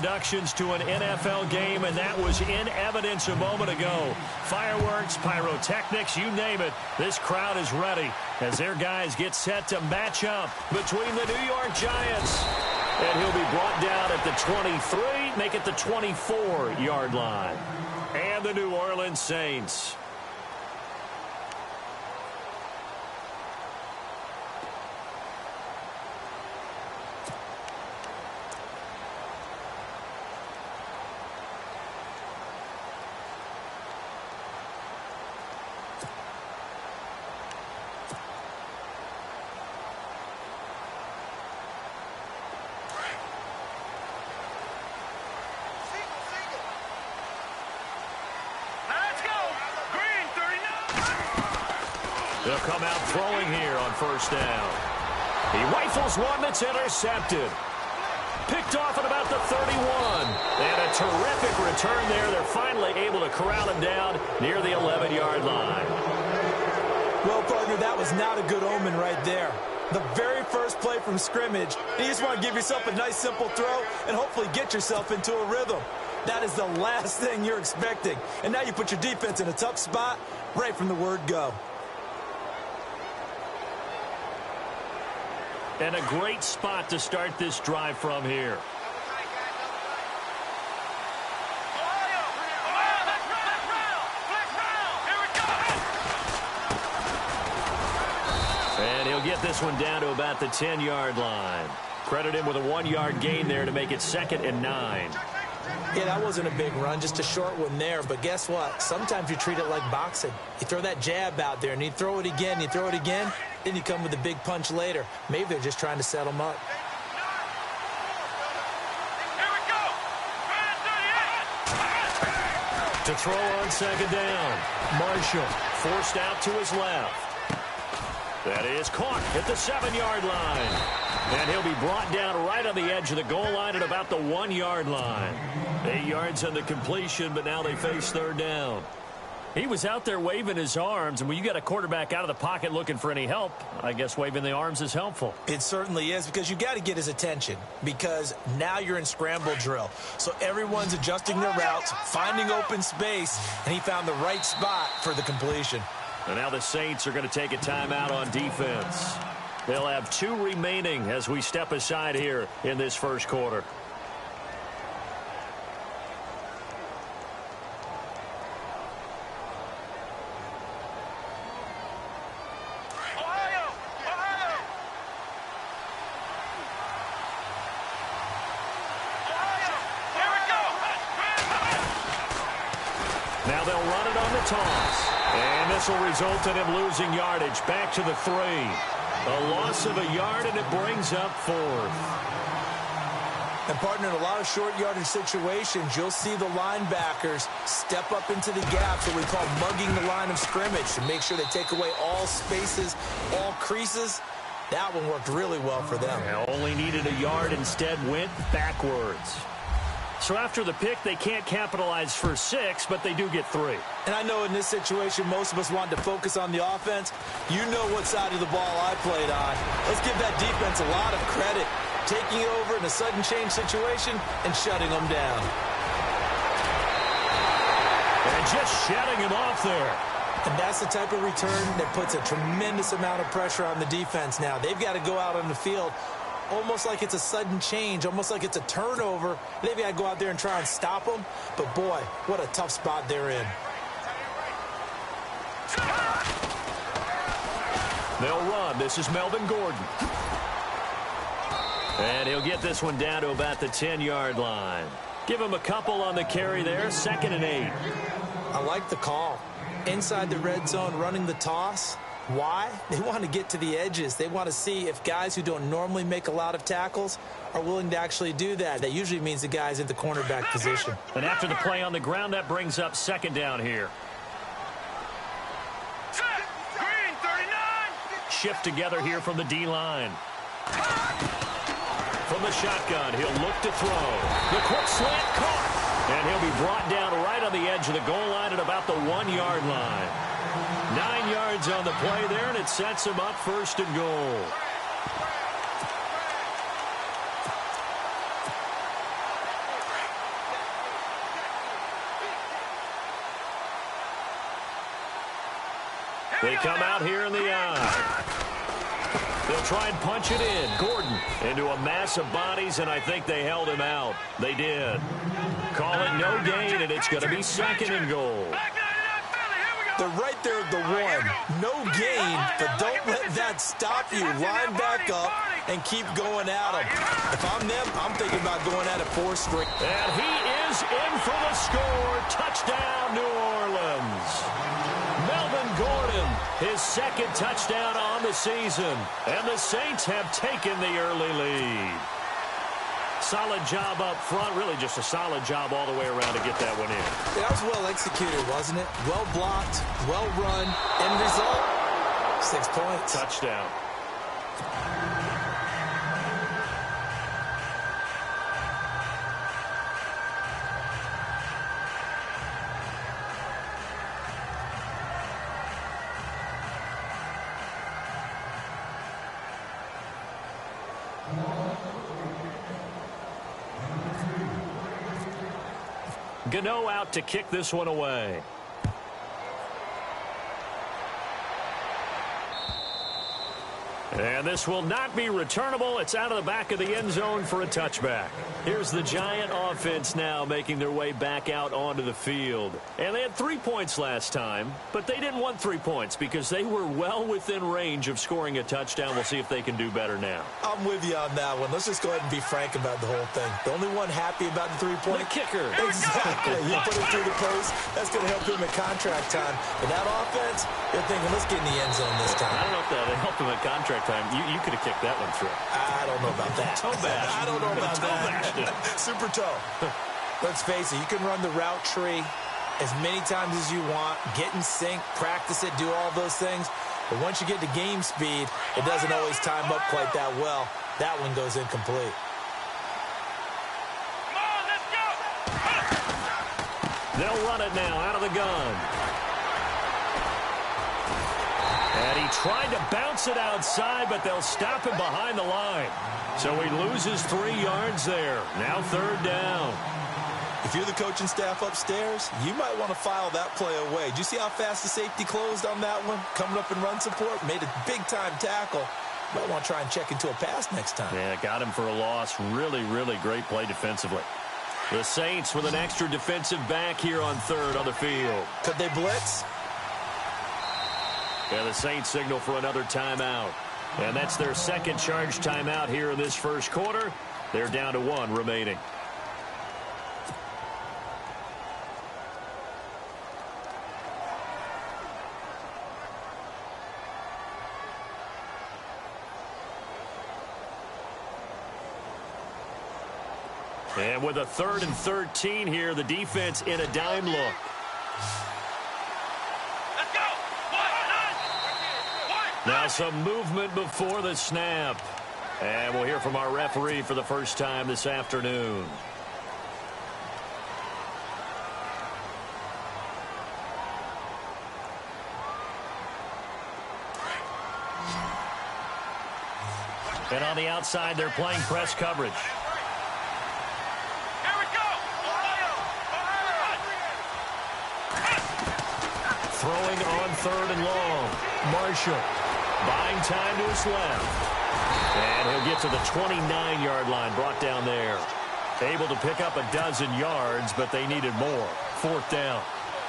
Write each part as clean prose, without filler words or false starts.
introductions to an NFL game, and that was in evidence a moment ago. Fireworks, pyrotechnics, you name it. This crowd is ready as their guys get set to match up between the New York Giants. And he'll be brought down at the 23, make it the 24-yard line. And the New Orleans Saints. They'll come out throwing here on first down. He rifles one that's intercepted. Picked off at about the 31. And a terrific return there. They're finally able to corral him down near the 11-yard line. Well, partner, that was not a good omen right there. The very first play from scrimmage, you just want to give yourself a nice, simple throw and hopefully get yourself into a rhythm. That is the last thing you're expecting. And now you put your defense in a tough spot right from the word go. And a great spot to start this drive from here. And he'll get this one down to about the 10-yard line. Credit him with a 1-yard gain there to make it 2nd and 9. Yeah, that wasn't a big run, just a short one there. But guess what? Sometimes you treat it like boxing. You throw that jab out there, and you throw it again, you throw it again, then you come with a big punch later. Maybe they're just trying to set them up. To throw on 2nd down. Marshall forced out to his left. That is caught at the 7-yard line. And he'll be brought down right on the edge of the goal line at about the 1-yard line. 8 yards on the completion, but now they face 3rd down. He was out there waving his arms, and when you got a quarterback out of the pocket looking for any help, I guess waving the arms is helpful. It certainly is, because you got to get his attention, because now you're in scramble drill. So everyone's adjusting their routes, finding open space, and he found the right spot for the completion. And now the Saints are going to take a timeout on defense. They'll have 2 remaining as we step aside here in this first quarter. Now they'll run it on the toss. And this will result in him losing yardage back to the 3. A loss of a yard, and it brings up 4th. And, partner, in a lot of short yardage situations, you'll see the linebackers step up into the gaps, what we call mugging the line of scrimmage, to make sure they take away all spaces, all creases. That one worked really well for them. They only needed a yard, instead went backwards. So after the pick, they can't capitalize for 6, but they do get 3. And I know in this situation, most of us wanted to focus on the offense. You know what side of the ball I played on. Let's give that defense a lot of credit, taking it over in a sudden change situation and shutting them down. And just shutting him off there. And that's the type of return that puts a tremendous amount of pressure on the defense now. They've got to go out on the field almost like it's a sudden change, almost like it's a turnover. They've got to go out there and try and stop them. But, boy, what a tough spot they're in. They'll run. This is Melvin Gordon. And he'll get this one down to about the 10-yard line. Give him a couple on the carry there, 2nd and 8. I like the call. Inside the red zone, running the toss. Why? They want to get to the edges. They want to see if guys who don't normally make a lot of tackles are willing to actually do that. That usually means the guy's in the cornerback position. And after the play on the ground, that brings up 2nd down here. Green, 39. Shift together here from the D-line. From the shotgun, he'll look to throw. The quick slant caught. And he'll be brought down right on the edge of the goal line at about the 1-yard line. 9 yards on the play there, and it sets him up 1st and goal. They come out here in the eye. They'll try and punch it in. Gordon into a mass of bodies, and I think they held him out. They did. Call it no gain, and it's going to be 2nd and goal. They're right there at the one. No gain, but don't let that stop you. Line back up and keep going at them. If I'm them, I'm thinking about going at it 4 straight. And he is in for the score. Touchdown, New Orleans. Melvin Gordon, his 2nd touchdown on the season. And the Saints have taken the early lead. Solid job up front. Really just a solid job all the way around to get that one in. That was well executed, wasn't it? Well blocked, well run. End result, 6 points. Touchdown. Gano out to kick this one away. And this will not be returnable. It's out of the back of the end zone for a touchback. Here's the Giant offense now making their way back out onto the field. And they had 3 points last time, but they didn't want 3 points because they were well within range of scoring a touchdown. We'll see if they can do better now. I'm with you on that one. Let's just go ahead and be frank about the whole thing. The only one happy about the 3-point. The kicker. Exactly. You put it through the post. That's going to help him at contract time. But that offense, they're thinking, let's get in the end zone this time. I don't know if that helped him at contract time. You could have kicked that one through. I don't know about that. Toe bash. I don't know about that. Super toe. Let's face it, you can run the route tree as many times as you want, get in sync, practice it, do all those things. But once you get to game speed, it doesn't always time up quite that well. That one goes incomplete. Come on, let's go. They'll run it now out of the gun. And he tried to bounce it outside, but they'll stop him behind the line. So he loses 3 yards there. Now 3rd down. If you're the coaching staff upstairs, you might want to file that play away. Did you see how fast the safety closed on that one? Coming up in run support, made a big-time tackle. Might want to try and check into a pass next time. Yeah, got him for a loss. Really, really great play defensively. The Saints with an extra defensive back here on 3rd on the field. Could they blitz? Yeah, the Saints signal for another timeout. And that's their 2nd charge timeout here in this 1st quarter. They're down to 1 remaining. And with a 3rd and 13 here, the defense in a dime look. Now some movement before the snap. And we'll hear from our referee for the first time this afternoon. And on the outside, they're playing press coverage. Here we go. Throwing on 3rd and long. Marshall buying time to his left. And he'll get to the 29-yard line, brought down there. Able to pick up a dozen yards, but they needed more. 4th down.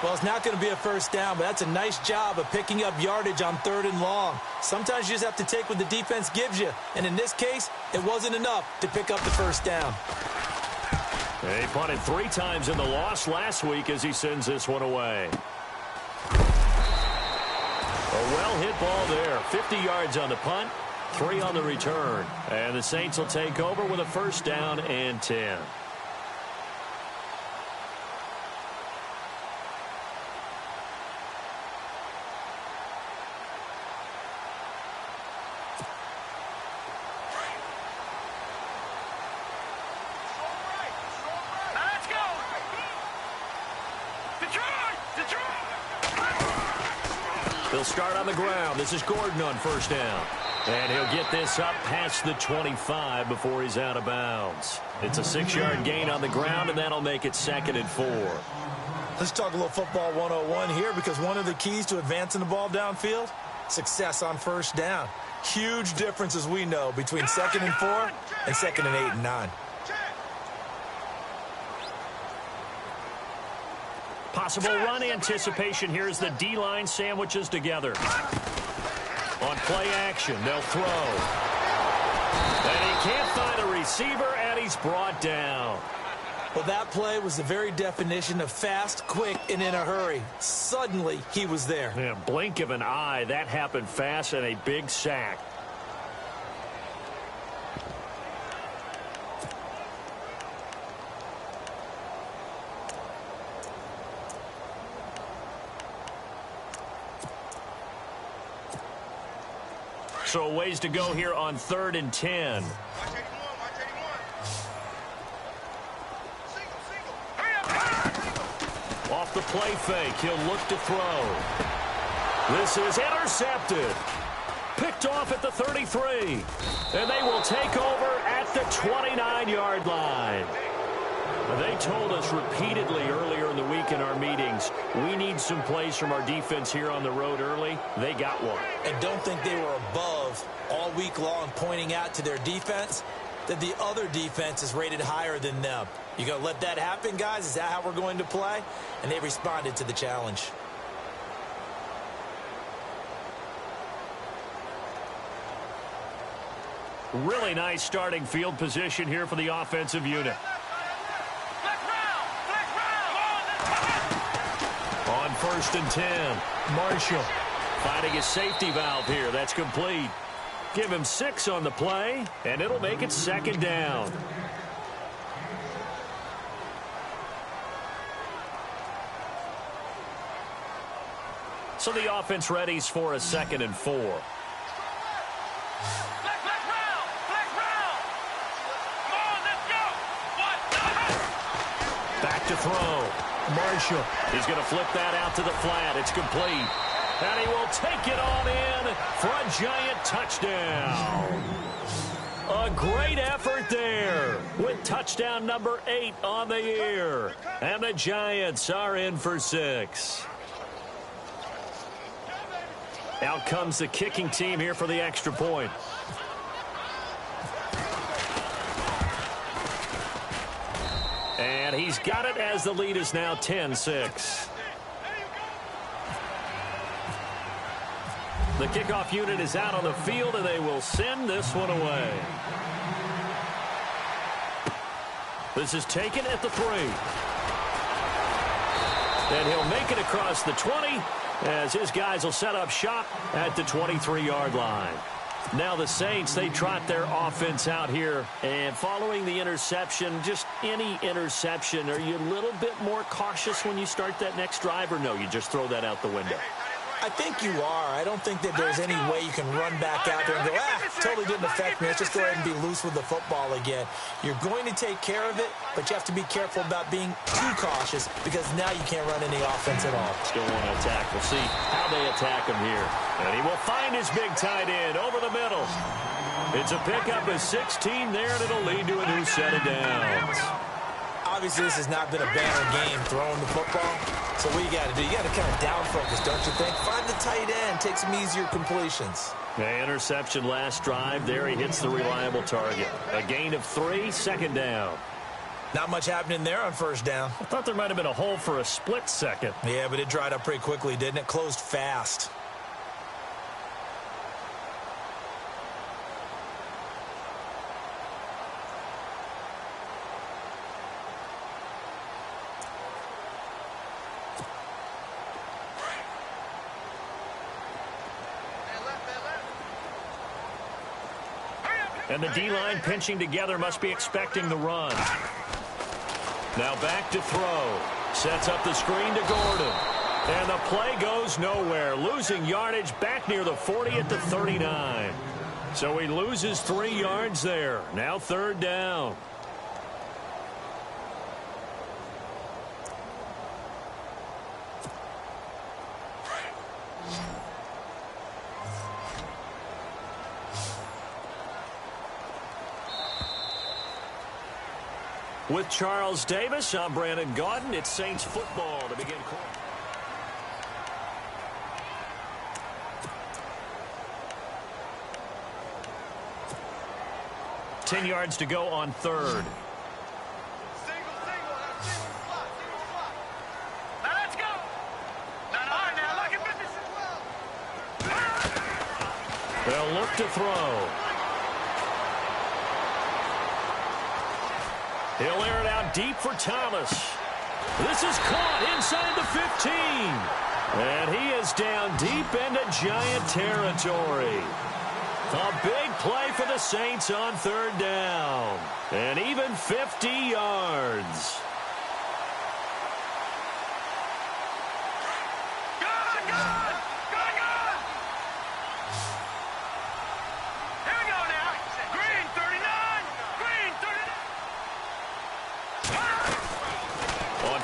Well, it's not going to be a 1st down, but that's a nice job of picking up yardage on 3rd and long. Sometimes you just have to take what the defense gives you. And in this case, it wasn't enough to pick up the 1st down. He punted 3 times in the loss last week as he sends this one away. A well-hit ball there. 50 yards on the punt, 3 on the return. And the Saints will take over with a 1st down and 10. Let's go. Detroit! They'll start on the ground. This is Gordon on 1st down. And he'll get this up past the 25 before he's out of bounds. It's a 6-yard gain on the ground, and that'll make it 2nd and 4. Let's talk a little football 101 here, because one of the keys to advancing the ball downfield, success on first down. Huge difference, as we know, between 2nd and 4 and 2nd and 8 and 9. Possible run anticipation here as the D-line sandwiches together. On play action, they'll throw. And he can't find a receiver, and he's brought down. Well, that play was the very definition of fast, quick, and in a hurry. Suddenly, he was there. Yeah, blink of an eye, that happened fast, and a big sack. So ways to go here on 3rd and 10. Off the play fake, he'll look to throw. This is intercepted. Picked off at the 33. And they will take over at the 29-yard line. They told us repeatedly earlier in the week in our meetings, we need some plays from our defense here on the road early. They got one. And don't think they were above all week long pointing out to their defense that the other defense is rated higher than them. You going to let that happen, guys? Is that how we're going to play? And they responded to the challenge. Really nice starting field position here for the offensive unit. On 1st and 10, Marshall finding his safety valve here. That's complete. Give him 6 on the play, and it'll make it 2nd down. So the offense readies for a 2nd and 4. Back to throw. Marshall. He's going to flip that out to the flat. It's complete. And he will take it on in for a giant touchdown. A great effort there with touchdown number 8 on the year. And the Giants are in for 6. Out comes the kicking team here for the extra point. And he's got it as the lead is now 10-6. The kickoff unit is out on the field, and they will send this one away. This is taken at the 3. And he'll make it across the 20 as his guys will set up shop at the 23-yard line. Now the Saints, they trot their offense out here. And following the interception, just any interception, are you a little bit more cautious when you start that next drive, or no, you just throw that out the window? I think you are. I don't think that there's any way you can run back out there and go, totally didn't affect me. Let's just go ahead and be loose with the football again. You're going to take care of it, but you have to be careful about being too cautious, because now you can't run any offense at all. Still want to attack. We'll see how they attack him here. And he will find his big tight end over the middle. It's a pickup of 16 there, and it'll lead to a new set of downs. Obviously, this has not been a banner game throwing the football. So what you got to do, you got to kind of down focus, don't you think? Find the tight end, take some easier completions. The interception last drive. There he hits the reliable target. A gain of 3, 2nd down. Not much happening there on 1st down. I thought there might have been a hole for a split second. Yeah, but it dried up pretty quickly, didn't it? Closed fast. And the D-line pinching together must be expecting the run. Now back to throw. Sets up the screen to Gordon. And the play goes nowhere. Losing yardage back near the 40 at the 39. So he loses 3 yards there. Now 3rd down. With Charles Davis, I'm Brandon Gaudin. It's Saints football to begin quarter. Ten yards to go on third. They'll look to throw. He'll air it out deep for Thomas. This is caught inside the 15. And he is down deep into Giant territory. A big play for the Saints on third down. And even 50 yards.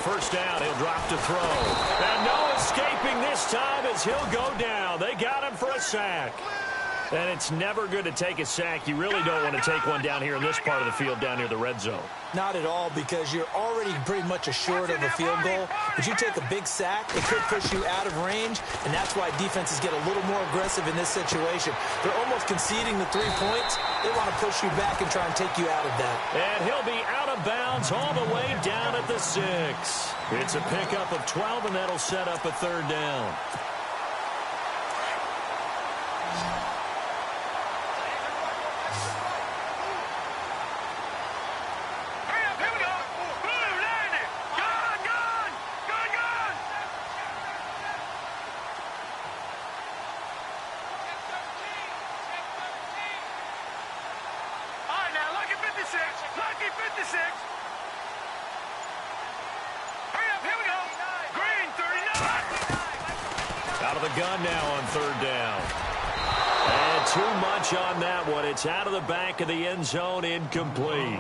First down, he'll drop to throw. And no escaping this time as he'll go down. They got him for a sack. And it's never good to take a sack. You really don't want to take one down here in this part of the field down near the red zone. Not at all, because you're already pretty much assured of a field goal. But you take a big sack, it could push you out of range, and that's why defenses get a little more aggressive in this situation. They're almost conceding the 3 points. They want to push you back and try and take you out of that. And he'll be out of bounds all the way down at the 6. It's a pickup of 12, and that'll set up a third down. Gun now on third down. And too much on that one. It's out of the back of the end zone, incomplete.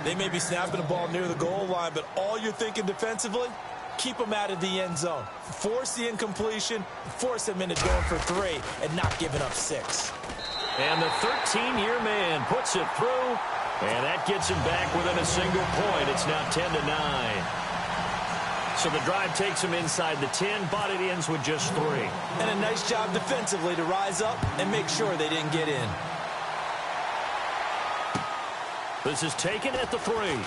They may be snapping the ball near the goal line, but all you're thinking defensively, keep them out of the end zone. Force the incompletion, force them into going for 3, and not giving up 6. And the 13-year man puts it through, and that gets him back within a single point. It's now 10-9. So the drive takes him inside the 10, but it ends with just 3. And a nice job defensively to rise up and make sure they didn't get in. This is taken at the 3. And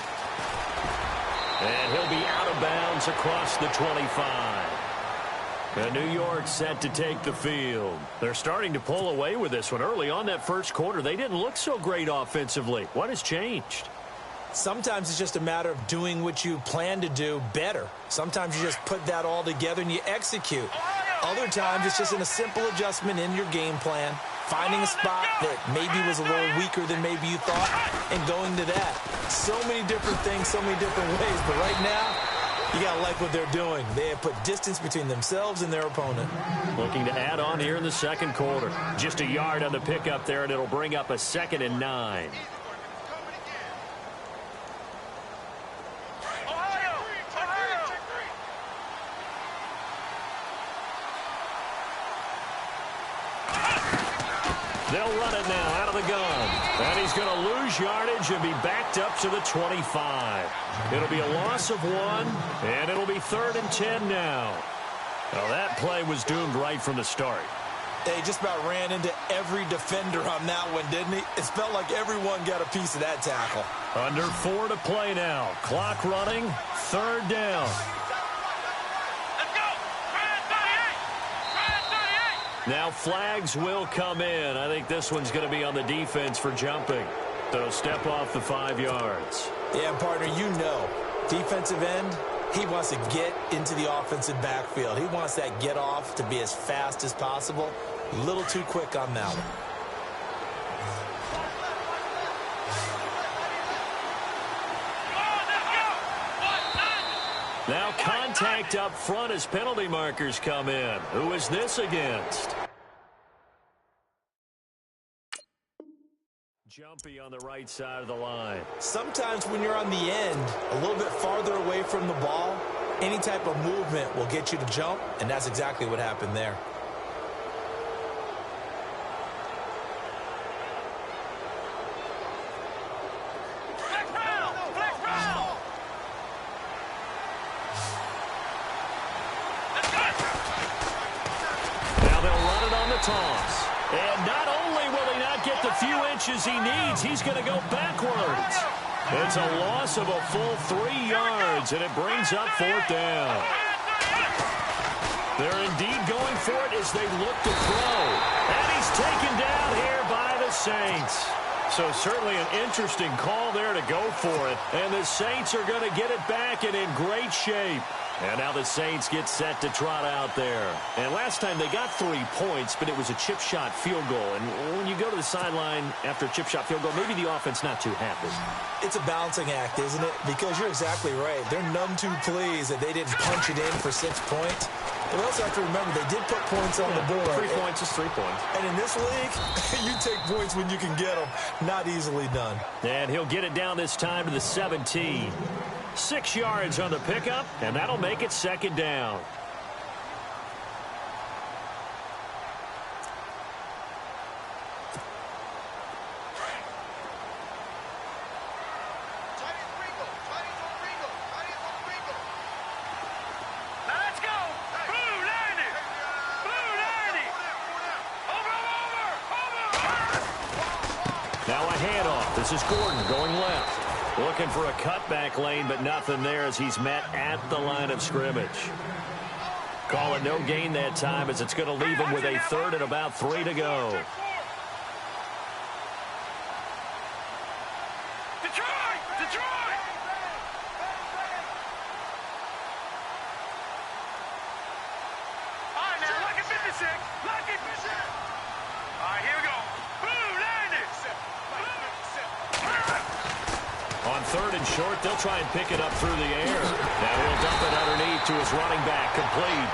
he'll be out of bounds across the 25. And New York set to take the field. They're starting to pull away with this one. Early on that first quarter, they didn't look so great offensively. What has changed? Sometimes it's just a matter of doing what you plan to do better. Sometimes you just put that all together and you execute. Other times it's just in a simple adjustment in your game plan, finding a spot that maybe was a little weaker than maybe you thought, and going to that. So many different things, so many different ways, but right now, you got to like what they're doing. They have put distance between themselves and their opponent. Looking to add on here in the second quarter. Just a yard on the pickup there, and it'll bring up a 2nd and 9. They'll run it now out of the gun. And he's going to lose yardage and be backed up to the 25. It'll be a loss of 1, and it'll be 3rd and 10 now. Well, that play was doomed right from the start. They just about ran into every defender on that one, didn't he? It felt like everyone got a piece of that tackle. Under 4 to play now. Clock running, 3rd down. Now flags will come in. I think this one's going to be on the defense for jumping. So step off the 5 yards. Yeah, partner, you know, defensive end, he wants to get into the offensive backfield. He wants that get off to be as fast as possible. A little too quick on that one. Now contact up front as penalty markers come in. Who is this against? Jumpy on the right side of the line. Sometimes when you're on the end, a little bit farther away from the ball, any type of movement will get you to jump, and that's exactly what happened there. the toss. And not only will he not get the few inches he needs, he's going to go backwards. It's a loss of a full 3 yards, and it brings up 4th down. They're indeed going for it as they look to throw. And he's taken down here by the Saints. So certainly an interesting call there to go for it. And the Saints are going to get it back and in great shape. And now the Saints get set to trot out there. And last time they got 3 points, but it was a chip shot field goal. And when you go to the sideline after a chip shot field goal, maybe the offense not too happy. It's a balancing act, isn't it? Because you're exactly right. They're none too pleased that they didn't punch it in for 6 points. But we also have to remember they did put points on the board. 3 points is 3 points. And in this league, you take points when you can get them. Not easily done. And he'll get it down this time to the 17. 6 yards on the pickup, and that'll make it 2nd down. Now a handoff. This is Gordon going left. Looking for a cutback lane, but nothing there as he's met at the line of scrimmage. Call it no gain that time as it's going to leave him with a 3rd and about 3 to go. Detroit! Detroit! All right, now, lock it 56. Lock it. All right, here we go. Boom, land it. On 3rd and short, they'll try and pick it up through the air. Now he'll dump it underneath to his running back, complete.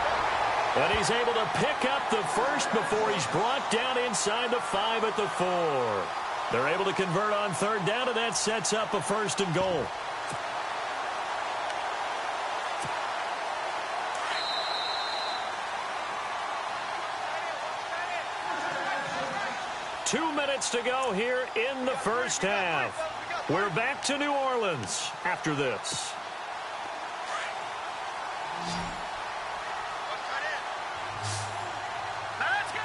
And he's able to pick up the 1st before he's brought down inside the 5 at the 4. They're able to convert on 3rd down, and that sets up a 1st and goal. Two minutes to go here in the first half. We're back to New Orleans after this.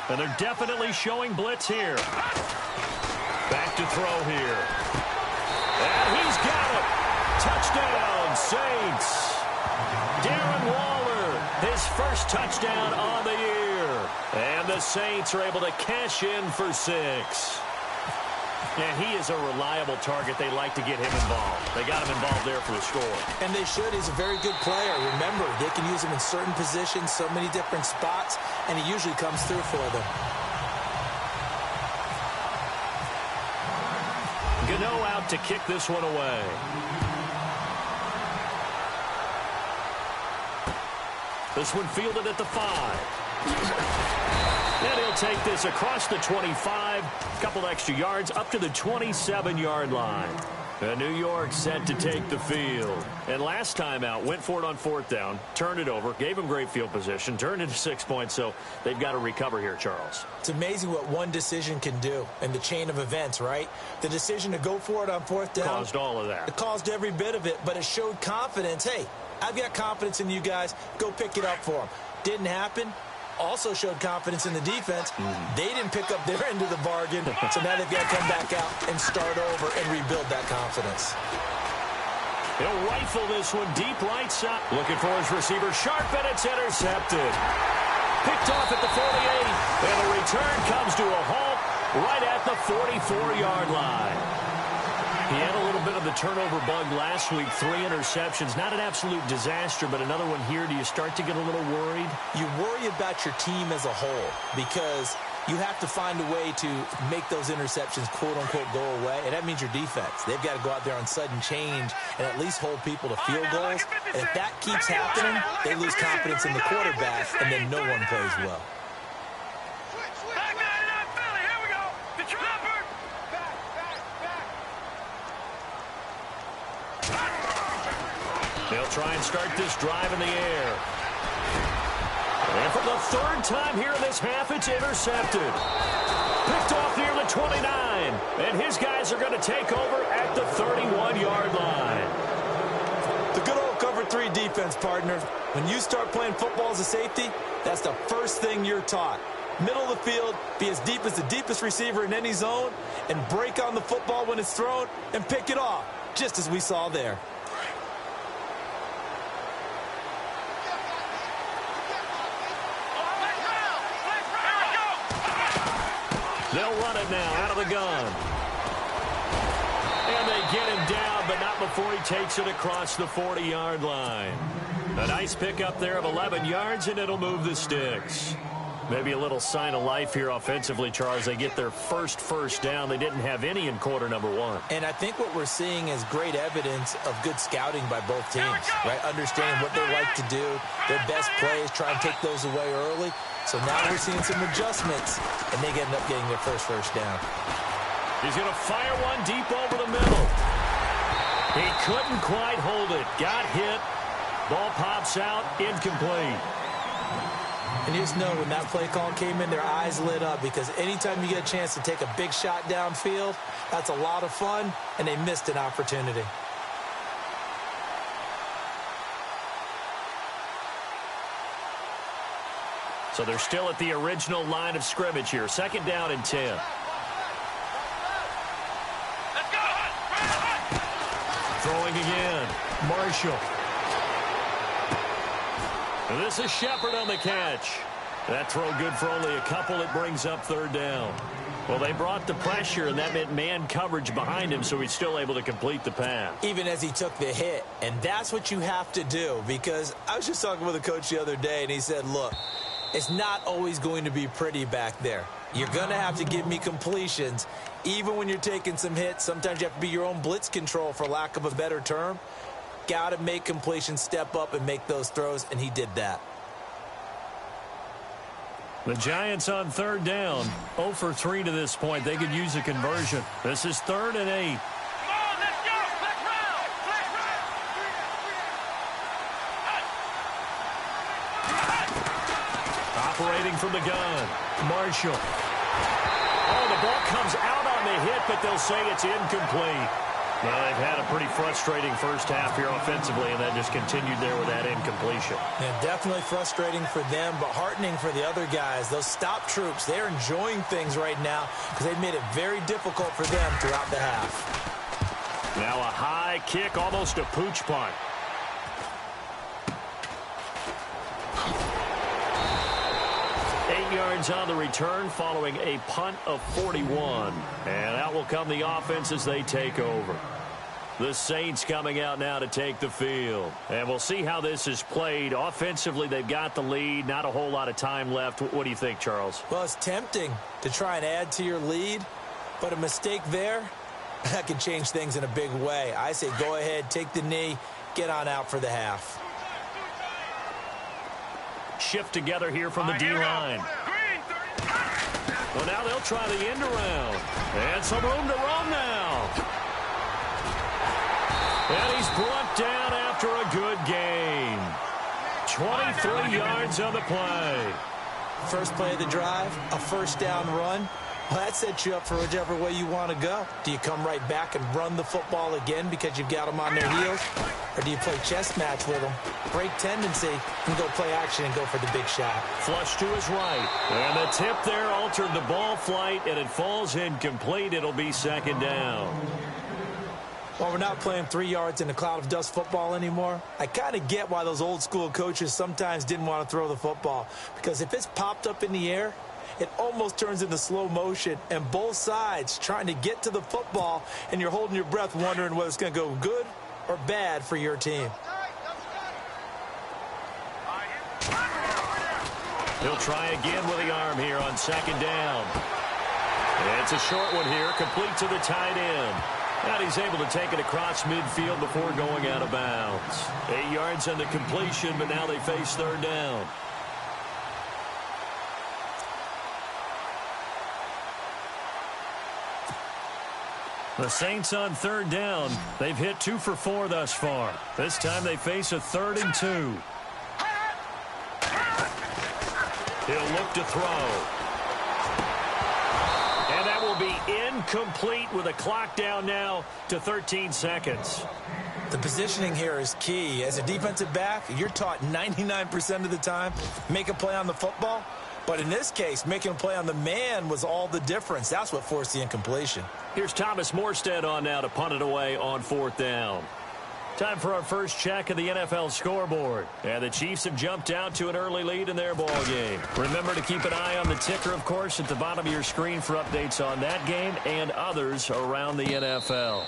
And they're definitely showing blitz here. Back to throw here. And he's got it. Touchdown, Saints. Darren Waller, his first touchdown on the year. And the Saints are able to cash in for 6. And he is a reliable target. They like to get him involved. They got him involved there for the score. And they should. He's a very good player. Remember, they can use him in certain positions, so many different spots, and he usually comes through for them. Gano out to kick this one away. This one fielded at the 5. And he'll take this across the 25, a couple extra yards, up to the 27-yard line. And New York set to take the field. And last time out, went for it on 4th down, turned it over, gave him great field position, turned into 6 points, so they've got to recover here, Charles. It's amazing what one decision can do in the chain of events, right? The decision to go for it on 4th down. Caused all of that. It caused every bit of it, but it showed confidence. Hey, I've got confidence in you guys. Go pick it up for them. Didn't happen. Also showed confidence in the defense. They didn't pick up their end of the bargain, so now they've got to come back out and start over and rebuild that confidence. He'll rifle this one deep right side. Looking for his receiver, sharp, and it's intercepted. Picked off at the 48, and the return comes to a halt right at the 44-yard line. He had a little bit of the turnover bug last week, 3 interceptions. Not an absolute disaster, but another one here. Do you start to get a little worried? You worry about your team as a whole because you have to find a way to make those interceptions, quote-unquote, go away, and that means your defense. They've got to go out there on sudden change and at least hold people to field goals. And if that keeps happening, they lose confidence in the quarterback, and then no one plays well. They'll try and start this drive in the air. And for the 3rd time here in this half, it's intercepted. Picked off near the 29. And his guys are going to take over at the 31-yard line. The good old cover 3 defense, partner. When you start playing football as a safety, that's the first thing you're taught. Middle of the field, be as deep as the deepest receiver in any zone, and break on the football when it's thrown and pick it off, just as we saw there. They'll run it now out of the gun. And they get him down, but not before he takes it across the 40-yard line. A nice pickup there of 11 yards, and it'll move the sticks. Maybe a little sign of life here offensively, Charles. They get their first down. They didn't have any in quarter number one. And I think what we're seeing is great evidence of good scouting by both teams, right? Understanding what they like to do, their best plays, try and take those away early. So now we're seeing some adjustments, and they end up getting their first down. He's going to fire one deep over the middle. He couldn't quite hold it. Got hit. Ball pops out, incomplete. And you just know when that play call came in, their eyes lit up, because anytime you get a chance to take a big shot downfield, that's a lot of fun, and they missed an opportunity. So they're still at the original line of scrimmage here. 2nd down and 10. Let's go! Throwing again. Marshall. And this is Shepard on the catch. That throw good for only a couple. It brings up 3rd down. Well, they brought the pressure, and that meant man coverage behind him, so he's still able to complete the pass. Even as he took the hit. And that's what you have to do, because I was just talking with a coach the other day, and he said, look, it's not always going to be pretty back there. You're going to have to give me completions. Even when you're taking some hits, sometimes you have to be your own blitz control, for lack of a better term. Got to make completions, step up, and make those throws, and he did that. The Giants on 3rd down. 0 for 3 to this point. They could use a conversion. This is 3rd and 8. Come on, let's go! Let's round! Let's round! Operating from the gun. Marshall. Oh, the ball comes out on the hit, but they'll say it's incomplete. Well, they've had a pretty frustrating first half here offensively, and that just continued there with that incompletion. Yeah, definitely frustrating for them, but heartening for the other guys. Those stop troops, they're enjoying things right now because they've made it very difficult for them throughout the half. Now a high kick, almost a pooch punt. Yards on the return following a punt of 41. And out will come the offense as they take over. The Saints coming out now to take the field. And we'll see how this is played. Offensively, they've got the lead. Not a whole lot of time left. What do you think, Charles? Well, it's tempting to try and add to your lead, but a mistake there, that can change things in a big way. I say go ahead, take the knee, get on out for the half. Shift together here from the D-line. Well, now they'll try the end around. And some room to roam now. And he's brought down after a good gain. 23 yards on the play. First play of the drive, a 1st down run. Well, that sets you up for whichever way you want to go. Do you come right back and run the football again because you've got them on their heels? Or do you play chess match with them, break tendency, and go play action and go for the big shot? Flush to his right. And the tip there altered the ball flight, and it falls incomplete. It'll be 2nd down. Well, we're not playing 3 yards in a cloud of dust football anymore. I kind of get why those old school coaches sometimes didn't want to throw the football. Because if it's popped up in the air, it almost turns into slow motion, and both sides trying to get to the football, and you're holding your breath wondering whether it's going to go good or bad for your team. He'll try again with the arm here on 2nd down. It's a short one here, complete to the tight end. And he's able to take it across midfield before going out of bounds. 8 yards on the completion, but now they face 3rd down. The Saints on 3rd down. They've hit 2 for 4 thus far. This time they face a 3rd and 2. He'll look to throw. And that will be incomplete with a clock down now to 13 seconds. The positioning here is key. As a defensive back, you're taught 99% of the time, make a play on the football, But in this case, making a play on the man was all the difference. That's what forced the incompletion. Here's Thomas Morstead on now to punt it away on 4th down. Time for our first check of the NFL scoreboard. And the Chiefs have jumped out to an early lead in their ball game. Remember to keep an eye on the ticker, of course, at the bottom of your screen for updates on that game and others around the NFL.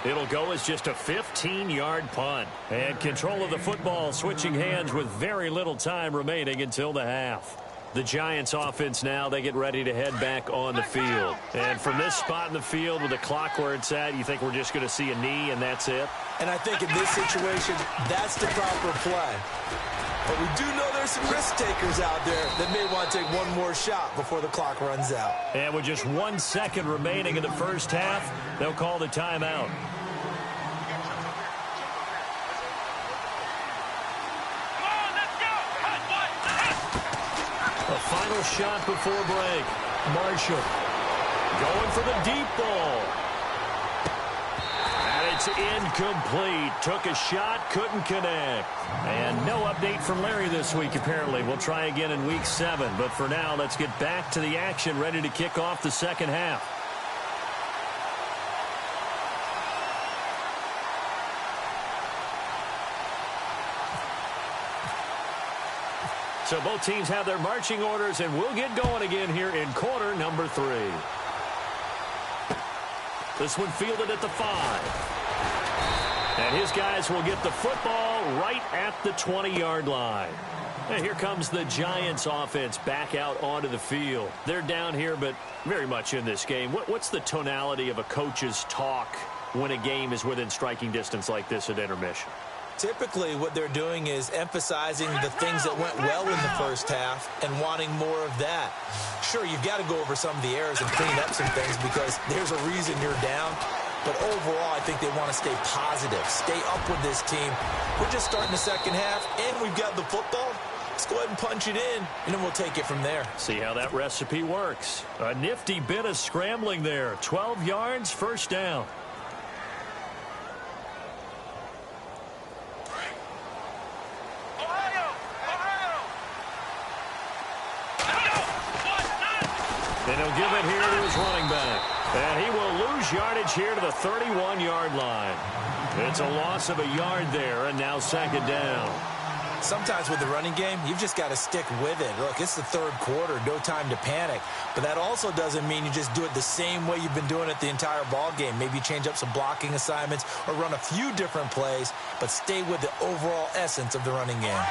It'll go as just a 15-yard punt. And control of the football switching hands with very little time remaining until the half. The Giants offense now, they get ready to head back on the field. And from this spot in the field with the clock where it's at, you think we're just going to see a knee and that's it? And I think in this situation, that's the proper play. But we do know there's some risk takers out there that may want to take one more shot before the clock runs out. And with just 1 second remaining in the first half, they'll call the timeout. A final shot before break. Marshall going for the deep ball. And it's incomplete. Took a shot, couldn't connect. And no update from Larry this week, apparently. We'll try again in week 7. But for now, let's get back to the action, ready to kick off the second half. So both teams have their marching orders, and we'll get going again here in quarter number 3. This one fielded at the 5. And his guys will get the football right at the 20-yard line. And here comes the Giants offense back out onto the field. They're down here, but very much in this game. What's the tonality of a coach's talk when a game is within striking distance like this at intermission? Typically, what they're doing is emphasizing the things that went well in the first half and wanting more of that. Sure, you've got to go over some of the errors and clean up some things because there's a reason you're down. But overall, I think they want to stay positive, stay up with this team. We're just starting the second half, and we've got the football. Let's go ahead and punch it in, and then we'll take it from there. See how that recipe works. A nifty bit of scrambling there. 12 yards, first down. And he'll give it here to his running back. And he will lose yardage here to the 31-yard line. It's a loss of a yard there, and now second down. Sometimes with the running game, you've just got to stick with it. Look, it's the third quarter, no time to panic. But that also doesn't mean you just do it the same way you've been doing it the entire ball game. Maybe change up some blocking assignments or run a few different plays, but stay with the overall essence of the running game.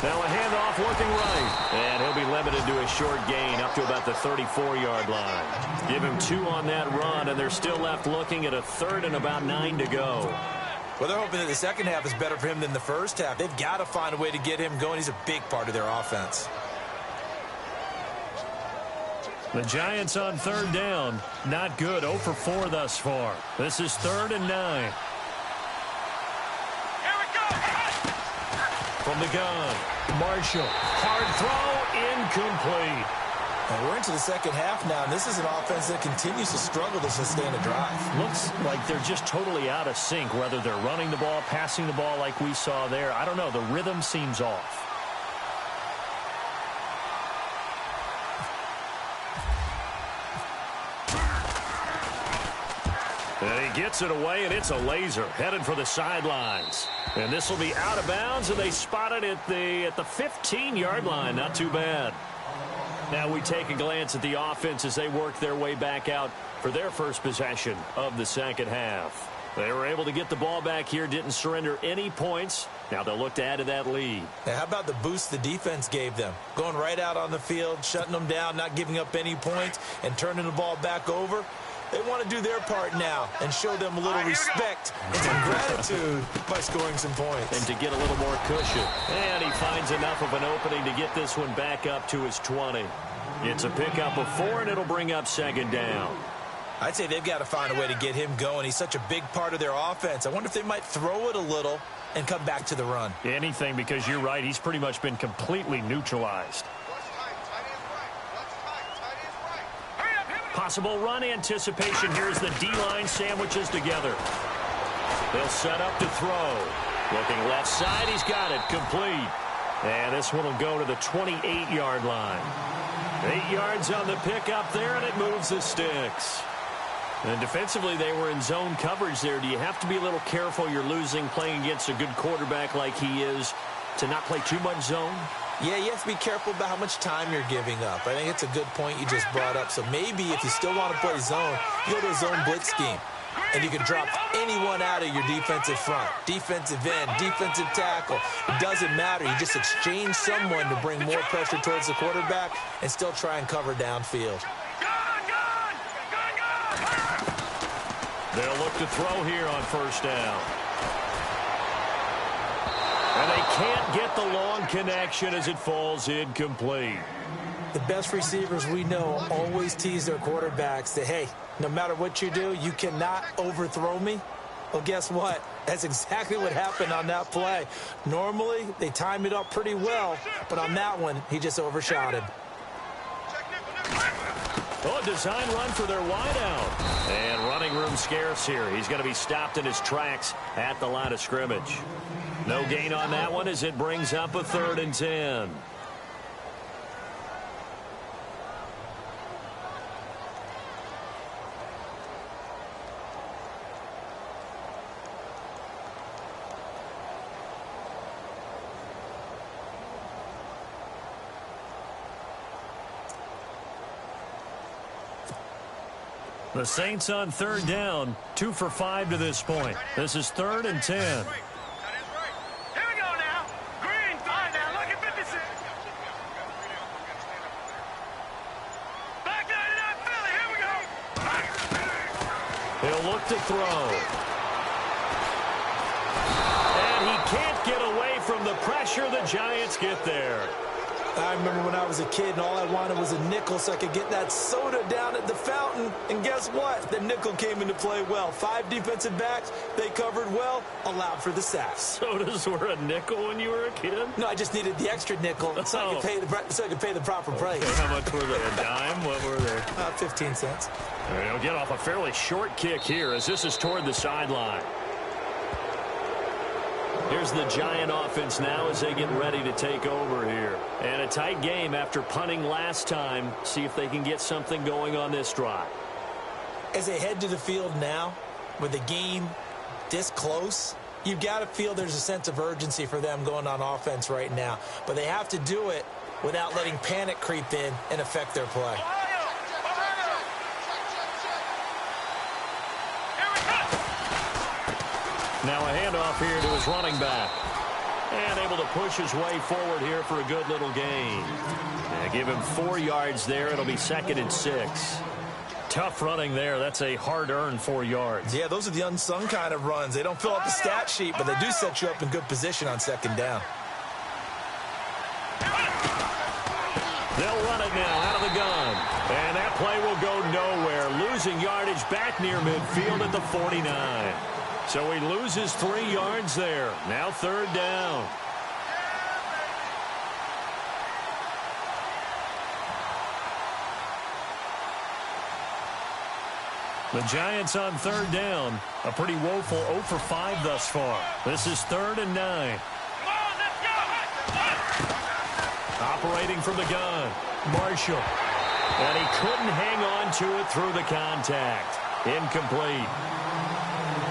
Now a handoff working right. And he'll be limited to a short gain up to about the 34-yard line. Give him 2 on that run, and they're still left looking at a third and about 9 to go. Well, they're hoping that the second half is better for him than the first half. They've got to find a way to get him going. He's a big part of their offense. The Giants on third down. Not good. 0 for 4 thus far. This is 3rd and 9. From the gun, Marshall, hard throw, incomplete. And we're into the second half now, and this is an offense that continues to struggle to sustain a drive. Looks like they're just totally out of sync, whether they're running the ball, passing the ball like we saw there. I don't know, the rhythm seems off. And he gets it away, and it's a laser headed for the sidelines. And this will be out of bounds, and they spot it at the 15-yard line. Not too bad. Now we take a glance at the offense as they work their way back out for their first possession of the second half. They were able to get the ball back here, didn't surrender any points. Now they'll look to add to that lead. Now, how about the boost the defense gave them? Going right out on the field, shutting them down, not giving up any points, and turning the ball back over. They want to do their part now and show them a little respect and some gratitude by scoring some points. And to get a little more cushion. And he finds enough of an opening to get this one back up to his 20. It's a pickup of 4, and it'll bring up second down. I'd say they've got to find a way to get him going. He's such a big part of their offense. I wonder if they might throw it a little and come back to the run. Anything, because you're right. He's pretty much been completely neutralized. possible run anticipation here as the D-line sandwiches together. They'll set up to throw. Looking left side, he's got it, complete. And this one will go to the 28-yard line. 8 yards on the pickup there, and it moves the sticks. And defensively, they were in zone coverage there. Do you have to be a little careful you're losing playing against a good quarterback like he is to not play too much zone? Yeah, you have to be careful about how much time you're giving up. I think it's a good point you just brought up. So maybe if you still want to play zone, you go to a zone blitz scheme. And you can drop anyone out of your defensive front. Defensive end, defensive tackle. It doesn't matter. You just exchange someone to bring more pressure towards the quarterback and still try and cover downfield. They'll look to throw here on first down. And they can't get the long connection as it falls incomplete. The best receivers we know always tease their quarterbacks that, hey, no matter what you do, you cannot overthrow me. Well, guess what? That's exactly what happened on that play. Normally, they time it up pretty well, but on that one, he just overshot him. Oh, a design run for their wideout. And running room scarce here. He's going to be stopped in his tracks at the line of scrimmage. No gain on that one as it brings up a 3rd and 10. The Saints on 3rd down, 2 for 5 to this point. This is 3rd and 10. Here we go now. Green. All right, now look at 56. Back 99 Philly. Here we go. He'll look to throw. And he can't get away from the pressure. The Giants get there. I remember when I was a kid and all I wanted was a nickel so I could get that soda down at the fountain. And guess what? The nickel came into play well. 5 defensive backs, they covered well, allowed for the sacks. Sodas were a nickel when you were a kid? No, I just needed the extra nickel so I could pay the proper price. Okay, how much were they? A dime? What were they? 15 cents. And he'll get off a fairly short kick here as this is toward the sideline. Here's the Giant offense now as they get ready to take over here. And a tight game after punting last time. See if they can get something going on this drive. As they head to the field now, with the game this close, you've got to feel there's a sense of urgency for them going on offense right now. But they have to do it without letting panic creep in and affect their play. Now a handoff here to his running back. And able to push his way forward here for a good little gain. And give him 4 yards there. It'll be 2nd and 6. Tough running there. That's a hard-earned 4 yards. Yeah, those are the unsung kind of runs. They don't fill out the stat sheet, but they do set you up in good position on 2nd down. They'll run it now out of the gun. And that play will go nowhere. Losing yardage back near midfield at the 49. So he loses 3 yards there. Now 3rd down. The Giants on 3rd down. A pretty woeful 0 for 5 thus far. This is 3rd and 9. Operating from the gun. Marshall. And he couldn't hang on to it through the contact. Incomplete.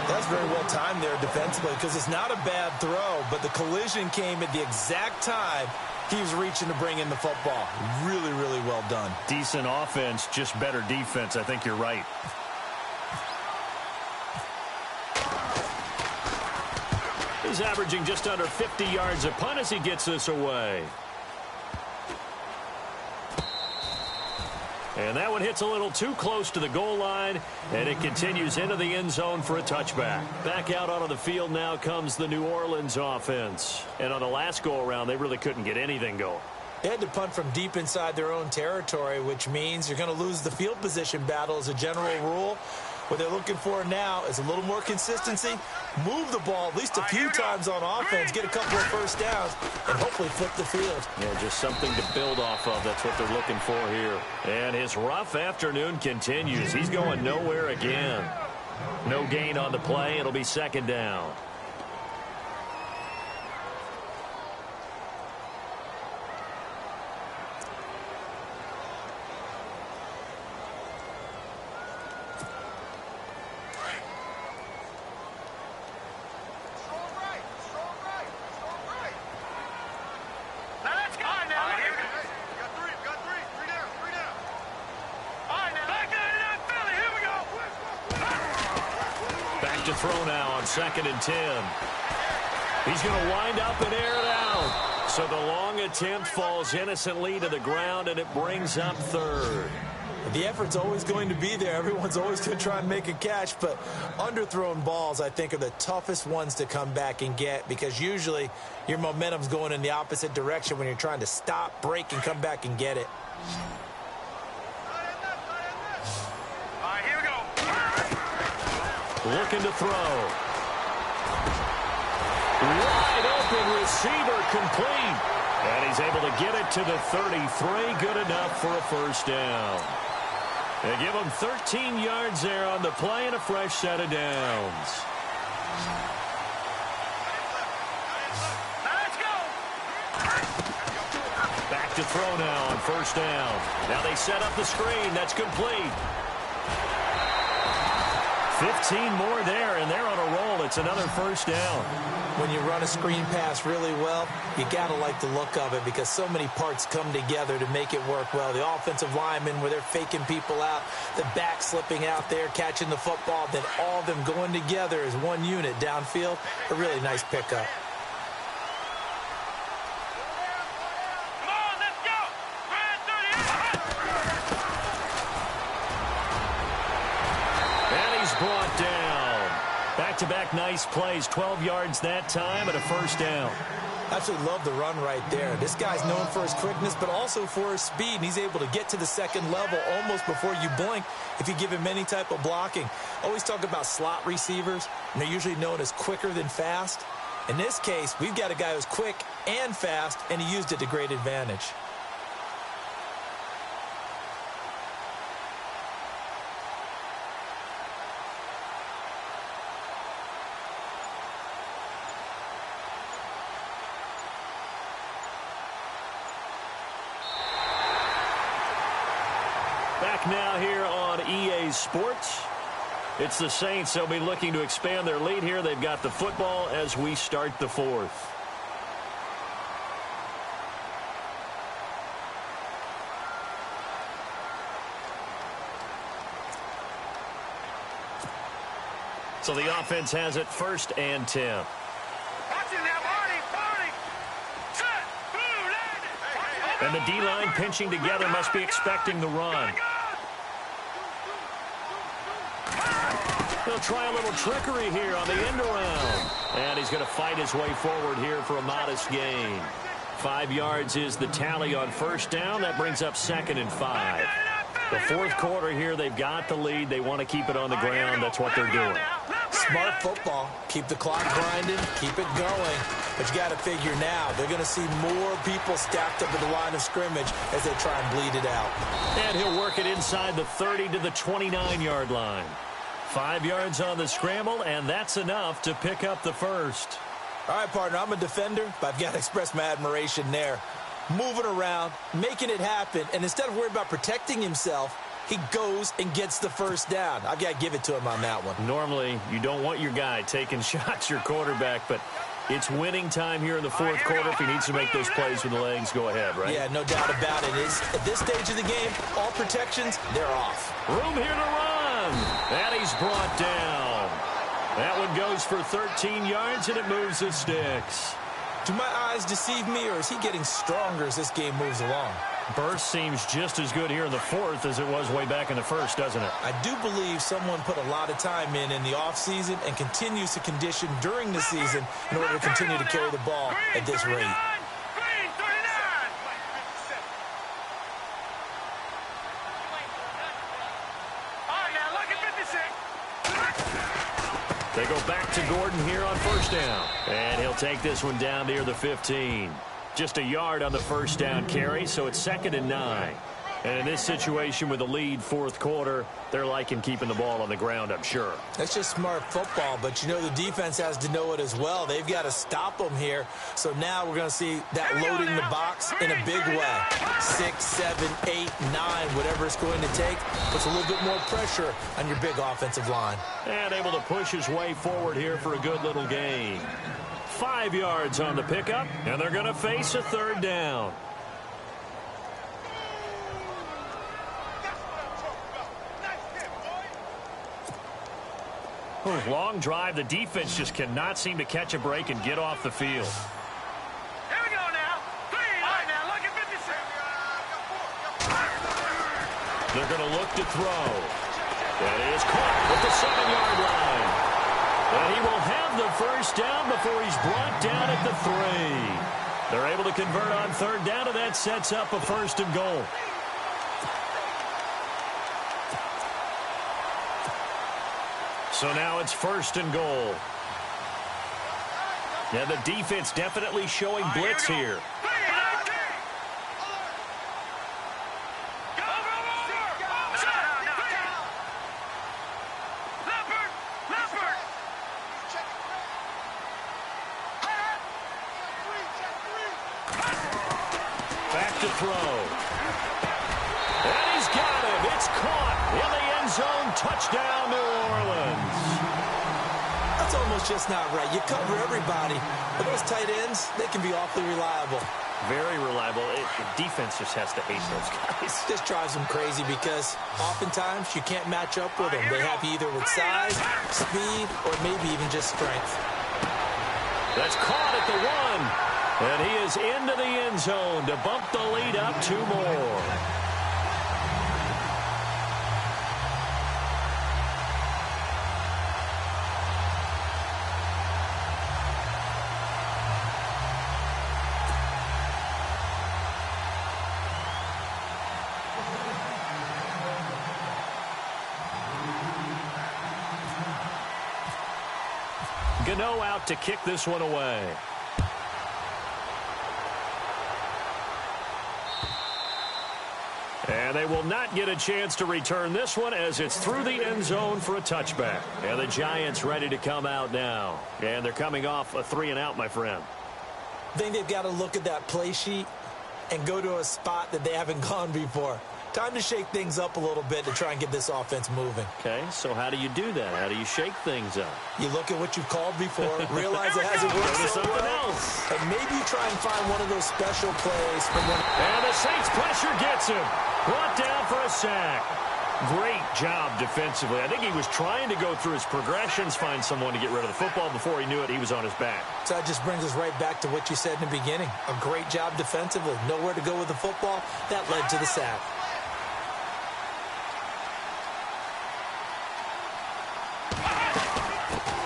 That's very well timed there defensively because it's not a bad throw, but the collision came at the exact time he was reaching to bring in the football. Really, really well done. Decent offense, just better defense. I think you're right. He's averaging just under 50 yards a punt as he gets this away. And that one hits a little too close to the goal line, and it continues into the end zone for a touchback. Back out onto the field now comes the New Orleans offense. And on the last go-around, they really couldn't get anything going. They had to punt from deep inside their own territory, which means you're going to lose the field position battle as a general rule. What they're looking for now is a little more consistency, move the ball at least a few times on offense, get a couple of first downs, and hopefully flip the field. Yeah, just something to build off of. That's what they're looking for here. And his rough afternoon continues. He's going nowhere again. No gain on the play. It'll be second down. To throw now on 2nd and 10. He's going to wind up and air it out. So the long attempt falls innocently to the ground, and it brings up 3rd. The effort's always going to be there. Everyone's always going to try and make a catch, but underthrown balls, I think, are the toughest ones to come back and get because usually your momentum's going in the opposite direction when you're trying to stop, break, and come back and get it. Looking to throw. Wide open receiver complete. And he's able to get it to the 33. Good enough for a first down. They give him 13 yards there on the play and a fresh set of downs. Let's go. Back to throw now on first down. Now they set up the screen. That's complete. 15 more there, and they're on a roll. It's another first down. When you run a screen pass really well, you got to like the look of it because so many parts come together to make it work well. The offensive linemen, where they're faking people out, the back slipping out there, catching the football, then all of them going together as one unit downfield. A really nice pickup. Brought down. Back-to-back nice plays. 12 yards that time and a first down. Absolutely love the run right there. This guy's known for his quickness, but also for his speed, and he's able to get to the second level almost before you blink if you give him any type of blocking. Always talk about slot receivers, and they're usually known as quicker than fast. In this case, we've got a guy who's quick and fast, and he used it to great advantage. Back now here on EA Sports. It's the Saints. They'll be looking to expand their lead here. They've got the football as we start the 4th. So the offense has it 1st and 10. And the D-line pinching together must be expecting the run. He'll try a little trickery here on the end around. And he's going to fight his way forward here for a modest gain. 5 yards is the tally on first down. That brings up 2nd and 5. The 4th quarter here, they've got the lead. They want to keep it on the ground. That's what they're doing. Smart football. Keep the clock grinding. Keep it going. But you got to figure now, they're going to see more people stacked up at the line of scrimmage as they try and bleed it out. And he'll work it inside the 30 to the 29-yard line. 5 yards on the scramble, and that's enough to pick up the first. All right, partner, I'm a defender, but I've got to express my admiration there. Moving around, making it happen, and instead of worrying about protecting himself, he goes and gets the first down. I've got to give it to him on that one. Normally, you don't want your guy taking shots, your quarterback, but it's winning time here in the 4th quarter. If he needs to make those plays with the legs, go ahead, right? Yeah, no doubt about it. At this stage of the game, all protections, they're off. Room here to run. And he's brought down. That one goes for 13 yards, and it moves the sticks. Do my eyes deceive me, or is he getting stronger as this game moves along? Burst seems just as good here in the 4th as it was way back in the 1st, doesn't it? I do believe someone put a lot of time in the offseason and continues to condition during the season in order to continue to carry the ball at this rate. They go back to Gordon here on first down. And he'll take this one down near the 15. Just a yard on the first down carry, so it's 2nd and 9. And in this situation with a lead fourth quarter, they're liking keeping the ball on the ground, I'm sure. That's just smart football, but you know the defense has to know it as well. They've got to stop them here. So now we're going to see that loading the box in a big way. 6, 7, 8, 9, whatever it's going to take, puts a little bit more pressure on your big offensive line. And able to push his way forward here for a good little gain. 5 yards on the pickup, and they're going to face a third down. Long drive. The defense just cannot seem to catch a break and get off the field. Here we go now. 3. All right, now, look at 56. They're going to look to throw. That is caught at the 7-yard line. And he will have the first down before he's brought down at the 3. They're able to convert on third down, and that sets up a 1st and goal. So now it's 1st and goal. Yeah, the defense definitely showing blitz here. Back to throw. And he's got him. It's caught in the end zone. Touchdown, New Orleans. That's almost just not right. You cover everybody, but those tight ends, they can be awfully reliable. Very reliable. The defense just has to hate those guys. This drives them crazy because oftentimes you can't match up with them. They have you either with size, speed, or maybe even just strength. That's caught at the 1. And he is into the end zone to bump the lead up 2 more. Gano out to kick this one away. And they will not get a chance to return this one as it's through the end zone for a touchback. And the Giants ready to come out now. And they're coming off a 3-and-out, my friend. I think they've got to look at that play sheet and go to a spot that they haven't gone before. Time to shake things up a little bit to try and get this offense moving. Okay, so how do you do that? How do you shake things up? You look at what you've called before, realize it hasn't worked so something well, else. and maybe you try and find one of those special plays from one. And the Saints pressure gets him. Brought down for a sack. Great job defensively. I think he was trying to go through his progressions, find someone to get rid of the football. Before he knew it, he was on his back. So that just brings us right back to what you said in the beginning. A great job defensively. Nowhere to go with the football. That led to the sack.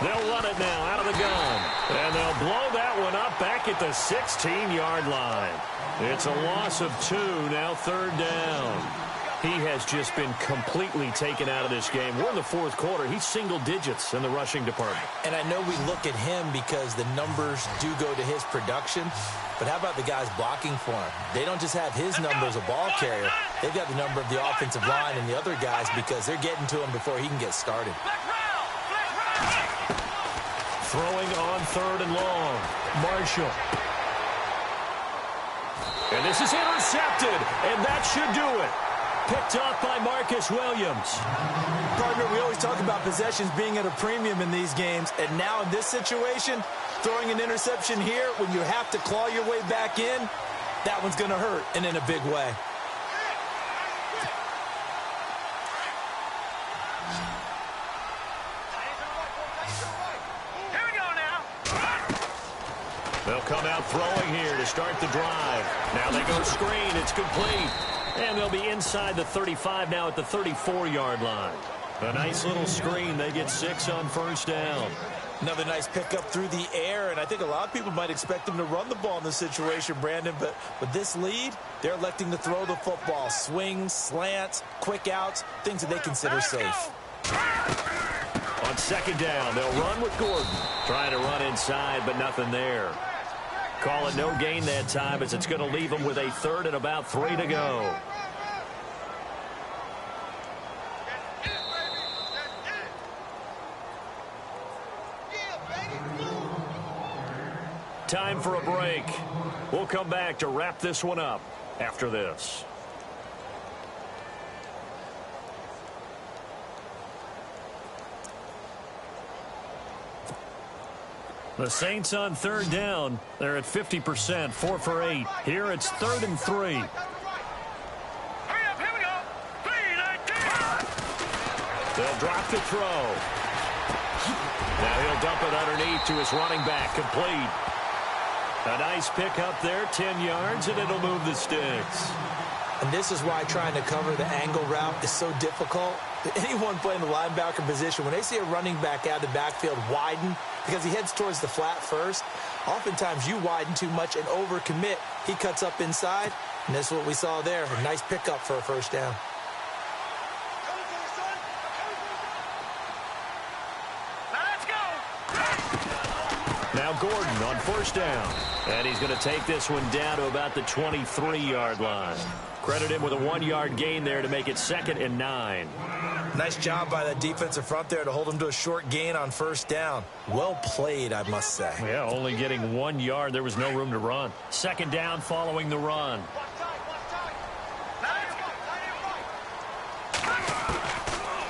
They'll run it now out of the gun. And they'll blow that one up back at the 16-yard line. It's a loss of 2, now third down. He has just been completely taken out of this game. We're in the fourth quarter. He's single digits in the rushing department. And I know we look at him because the numbers do go to his production. But how about the guys blocking for him? They don't just have his number as a ball carrier. They've got the number of the offensive line and the other guys because they're getting to him before he can get started. Throwing on 3rd and long. Marshall. And this is intercepted, and that should do it. Picked off by Marcus Williams. Partner, we always talk about possessions being at a premium in these games, and now in this situation, throwing an interception here when you have to claw your way back in, that one's going to hurt, and in a big way. They'll come out throwing here to start the drive. Now they go screen. It's complete. And they'll be inside the 35 now at the 34-yard line. A nice little screen. They get 6 on first down. Another nice pickup through the air, and I think a lot of people might expect them to run the ball in this situation, Brandon, but with this lead, they're electing to throw the football. Swings, slants, quick outs, things that they consider safe. On On second down, they'll run with Gordon. Trying to run inside, but nothing there. Call it no gain that time as it's going to leave them with a third and about 3 to go. Time for a break. We'll come back to wrap this one up after this. The Saints on third down. They're at 50%, 4 for 8. Here it's 3rd and 3. Hurry up, here we go. 3-19. They'll drop the throw. Now he'll dump it underneath to his running back, complete. A nice pick up there, 10 yards, and it'll move the sticks. And this is why trying to cover the angle route is so difficult. Anyone playing the linebacker position, when they see a running back out of the backfield widen, because he heads towards the flat first, oftentimes you widen too much and overcommit. He cuts up inside, and this is what we saw there. A nice pickup for a first down. Now Gordon on first down. And he's going to take this one down to about the 23-yard line. Credit him with a 1-yard gain there to make it 2nd and 9. Nice job by that defensive front there to hold him to a short gain on first down. Well played, I must say. Yeah, only getting 1 yard. There was no room to run. 2nd down following the run.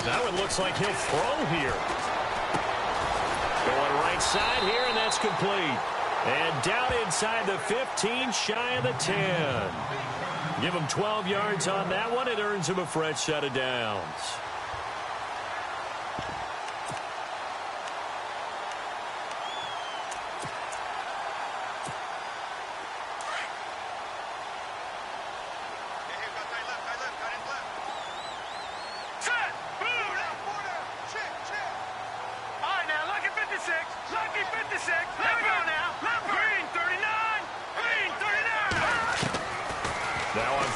Now it looks like he'll throw here. Going right side here, and that's complete. And down inside the 15, shy of the 10. Give him 12 yards on that one. It earns him a fresh set of downs.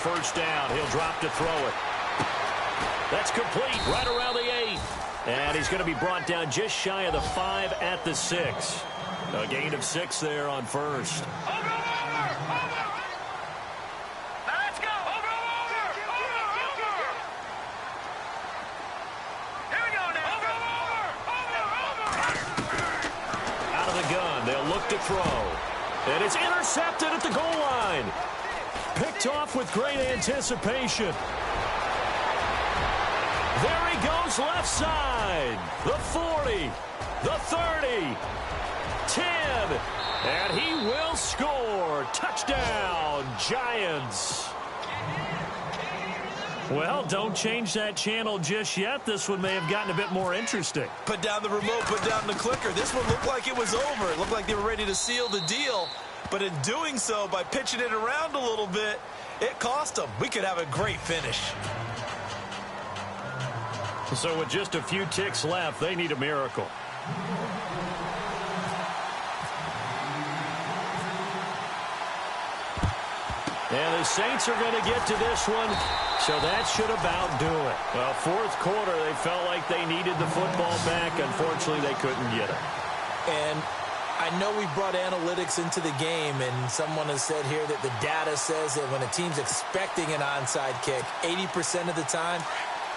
First down, he'll drop to throw it. That's complete, right around the 8. And he's going to be brought down just shy of the 5 at the 6. A gain of 6 there on first. Over. Let's go. Over. Here we go now. Over. Out of the gun, they'll look to throw. And it's intercepted at the goal line. Picked off with great anticipation. There he goes left side. The 40, the 30, 10, and he will score. Touchdown, Giants. Well, don't change that channel just yet. This one may have gotten a bit more interesting. Put down the remote, put down the clicker. This one looked like it was over. It looked like they were ready to seal the deal. But in doing so, by pitching it around a little bit, it cost them. We could have a great finish. So with just a few ticks left, they need a miracle. And the Saints are going to get to this one, so that should about do it. Well, fourth quarter, they felt like they needed the football back. Unfortunately, they couldn't get it. And I know we brought analytics into the game, and someone has said here that the data says that when a team's expecting an onside kick, 80% of the time,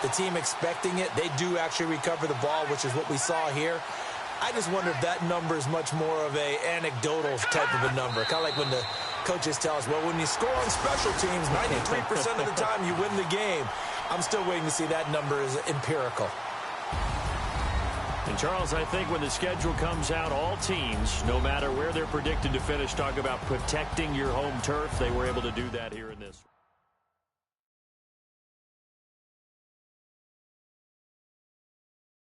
the team expecting it, they do actually recover the ball, which is what we saw here. I just wonder if that number is much more of a anecdotal type of a number. Kind of like when the coaches tell us, well, when you score on special teams, 93% of the time you win the game. I'm still waiting to see that number is empirical. And, Charles, I think when the schedule comes out, all teams, no matter where they're predicted to finish, talk about protecting your home turf. They were able to do that here in this.